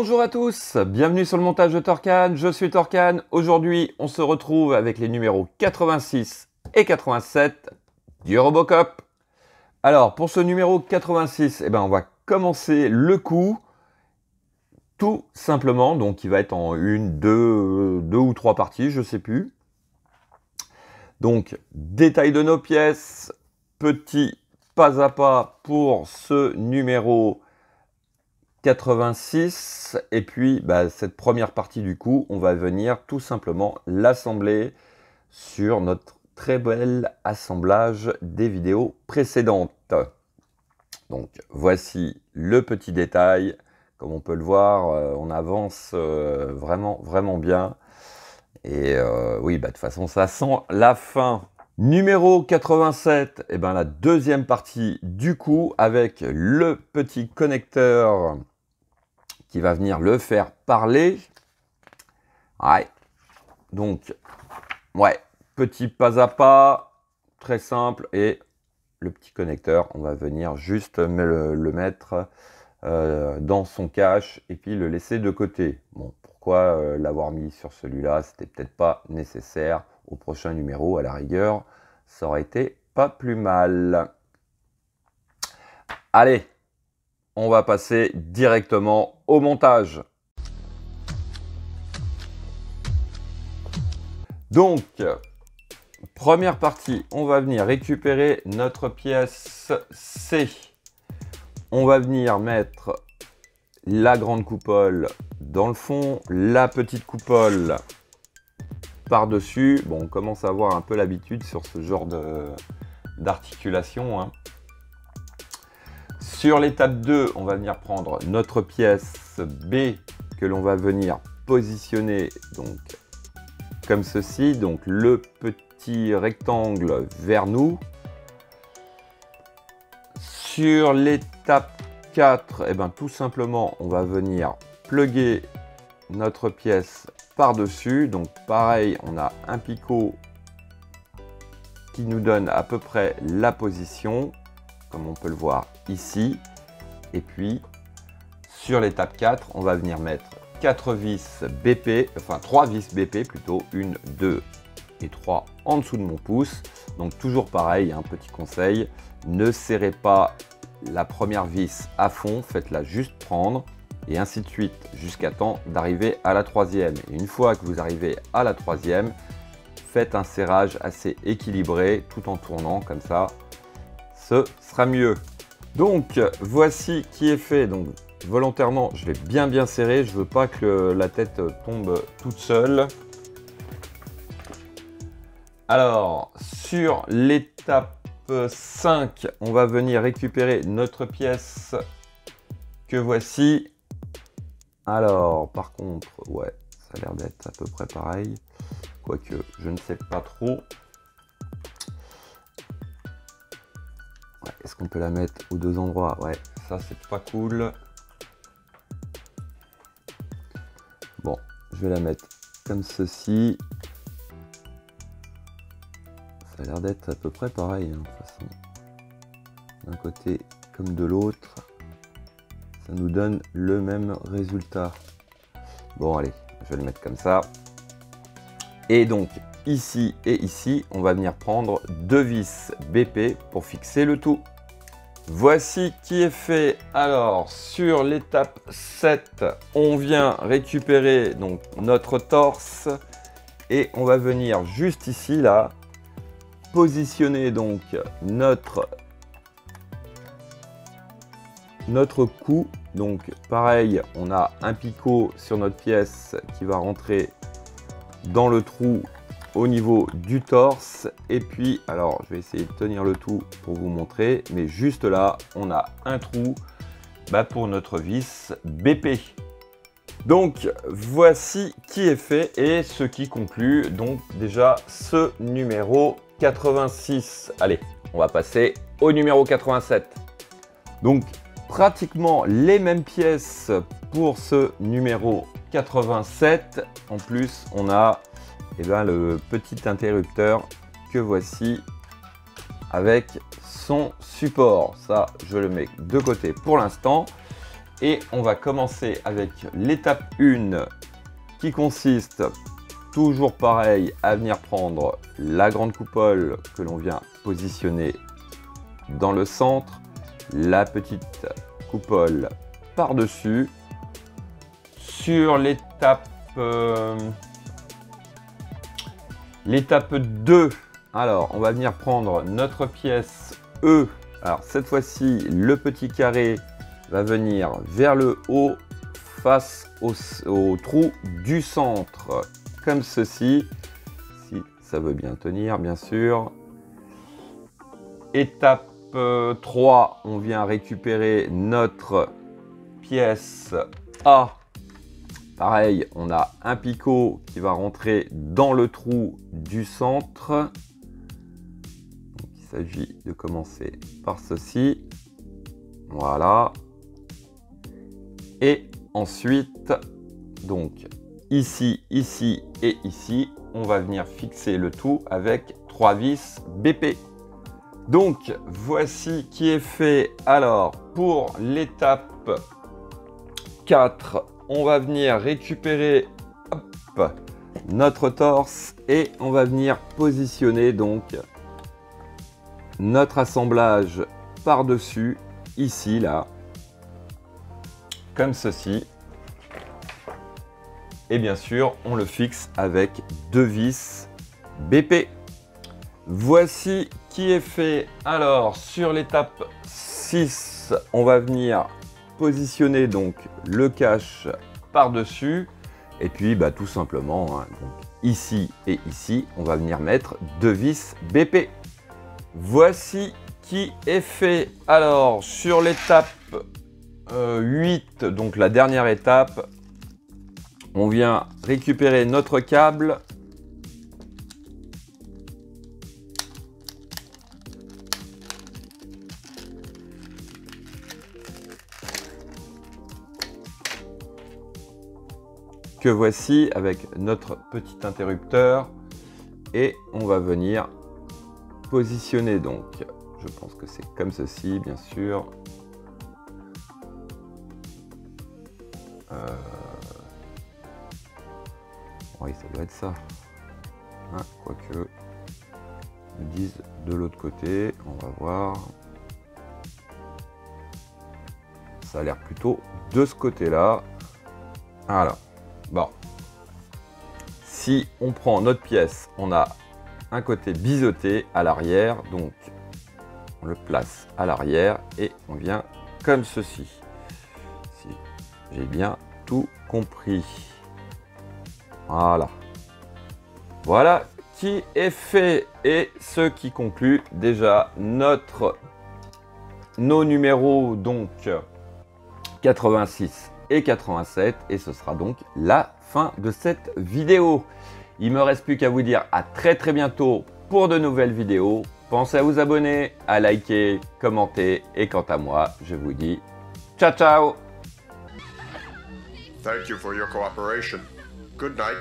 Bonjour à tous, bienvenue sur le montage de Torcan, je suis Torcan. Aujourd'hui, on se retrouve avec les numéros 86 et 87 du Robocop. Alors, pour ce numéro 86, on va commencer le coup tout simplement. Donc, il va être en une, deux ou trois parties, je ne sais plus. Donc, détail de nos pièces, petit pas à pas pour ce numéro 86, et puis cette première partie du coup, on va venir tout simplement l'assembler sur notre très bel assemblage des vidéos précédentes. Donc voici le petit détail, comme on peut le voir, on avance vraiment bien, et oui, de toute façon ça sent la fin. Numéro 87, la deuxième partie du coup, avec le petit connecteur qui va venir le faire parler. Ouais. Donc, ouais, petit pas à pas, très simple. Et le petit connecteur, on va venir juste le mettre dans son cache et puis le laisser de côté. Bon, pourquoi l'avoir mis sur celui-là? C'était peut-être pas nécessaire. Au prochain numéro, à la rigueur, ça aurait été pas plus mal. Allez, on va passer directement au montage. Donc, première partie, on va venir récupérer notre pièce C. On va venir mettre la grande coupole dans le fond, la petite coupole par-dessus. Bon, on commence à avoir un peu l'habitude sur ce genre d'articulation, hein. Sur l'étape 2, on va venir prendre notre pièce B que l'on va venir positionner donc comme ceci. Donc le petit rectangle vers nous. Sur l'étape 4, tout simplement, on va venir plugger notre pièce par-dessus. Donc pareil, on a un picot qui nous donne à peu près la position, comme on peut le voir ici. Et puis sur l'étape 4, on va venir mettre 4 vis BP, enfin 3 vis BP plutôt, 1, 2 et 3 en dessous de mon pouce. Donc toujours pareil, un petit conseil, ne serrez pas la première vis à fond, faites-la juste prendre et ainsi de suite jusqu'à temps d'arriver à la troisième. Et une fois que vous arrivez à la troisième, faites un serrage assez équilibré tout en tournant, comme ça ce sera mieux. Donc voici qui est fait. Donc volontairement je vais bien serrer, je veux pas que la tête tombe toute seule. Alors sur l'étape 5, on va venir récupérer notre pièce que voici. Alors par contre, ouais, ça a l'air d'être à peu près pareil, quoique je ne sais pas trop. Est-ce qu'on peut la mettre aux deux endroits? Ouais, ça c'est pas cool. Bon, je vais la mettre comme ceci. Ça a l'air d'être à peu près pareil, hein, de toute façon. D'un côté comme de l'autre, ça nous donne le même résultat. Bon, allez, je vais le mettre comme ça. Et donc, ici et ici, on va venir prendre 2 vis BP pour fixer le tout. Voici qui est fait. Alors, sur l'étape 7, on vient récupérer donc notre torse et on va venir juste ici, là, positionner donc notre cou. Donc, pareil, on a un picot sur notre pièce qui va rentrer dans le trou au niveau du torse. Et puis alors je vais essayer de tenir le tout pour vous montrer, mais juste là on a un trou pour notre vis BP. Donc voici qui est fait et ce qui conclut donc déjà ce numéro 86. Allez, on va passer au numéro 87. Donc pratiquement les mêmes pièces pour ce numéro 87. En plus on a le petit interrupteur que voici avec son support. Ça je le mets de côté pour l'instant. Et on va commencer avec l'étape 1 qui consiste, toujours pareil, à venir prendre la grande coupole que l'on vient positionner dans le centre, la petite coupole par-dessus. Sur l'étape 2, alors on va venir prendre notre pièce E. Alors cette fois-ci, le petit carré va venir vers le haut face au trou du centre, comme ceci, si ça veut bien tenir, bien sûr. Étape 3, on vient récupérer notre pièce A. Pareil, on a un picot qui va rentrer dans le trou du centre. Donc, il s'agit de commencer par ceci. Voilà. Et ensuite, donc ici, ici et ici, on va venir fixer le tout avec 3 vis BP. Donc, voici qui est fait. Alors, pour l'étape 4, on va venir récupérer notre torse et on va venir positionner donc notre assemblage par-dessus, ici, là, comme ceci. Et bien sûr, on le fixe avec 2 vis BP. Voici qui est fait. Alors, sur l'étape 6, on va venir positionner donc le cache par-dessus. Et puis, bah, tout simplement, hein, donc, ici et ici, on va venir mettre 2 vis BP. Voici qui est fait. Alors, sur l'étape 8, donc la dernière étape, on vient récupérer notre câble. Que voici avec notre petit interrupteur. Et on va venir positionner donc, je pense que c'est comme ceci, bien sûr. Oui, ça doit être ça. Hein, quoique, ils disent de l'autre côté, on va voir. Ça a l'air plutôt de ce côté-là. Voilà. Bon. Si on prend notre pièce, on a un côté biseauté à l'arrière, donc on le place à l'arrière et on vient comme ceci. Si j'ai bien tout compris. Voilà. Voilà qui est fait et ce qui conclut déjà nos numéros donc 86 et 87 et ce sera donc la fin de cette vidéo. Il me reste plus qu'à vous dire à très bientôt pour de nouvelles vidéos. Pensez à vous abonner, à liker, commenter et quant à moi, je vous dis ciao ciao. Thank you for your cooperation. Good night.